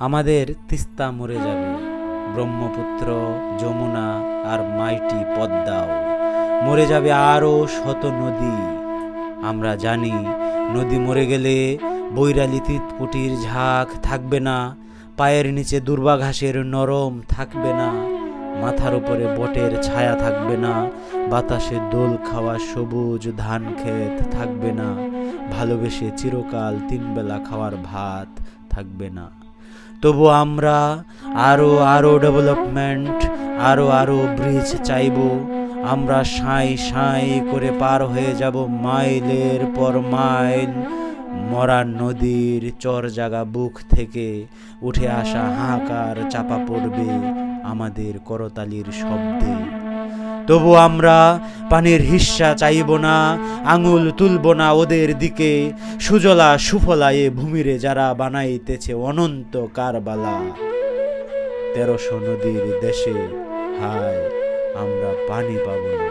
আমাদের তিস্তা মরে যাবে, ব্রহ্মপুত্র, যমুনা আর মাইটি পদ্মাও মরে যাবে, আরও শত নদী। আমরা জানি নদী মরে গেলে বৈরালি তিতপুটির ঝাঁক থাকবে না, পায়ের নিচে দুর্বা ঘাসের নরম থাকবে না, মাথার উপরে বটের ছায়া থাকবে না, বাতাসে দোল খাওয়া সবুজ ধান ক্ষেত থাকবে না, ভালোবেসে চিরকাল তিনবেলা খাওয়ার ভাত থাকবে না। তবু আমরা আরো আরো ডেভেলপমেন্ট, আরো আরো ব্রিজ চাইব। আমরা সাঁই সাঁই করে পার হয়ে যাব মাইলের পর মাইল। মরা নদীর চর জাগা বুক থেকে উঠে আসা হাহাকার চাপা পড়বে আমাদের করতালির শব্দে। তবু আমরা পানির হিস্সা চাইব না, আঙুল তুলব না ওদের দিকে। সুজলা সুফলা এ ভূমিরে যারা বানাইতেছে অনন্ত কারবালা। 1300 নদীর দেশে হায় আমরা পানি পাব না।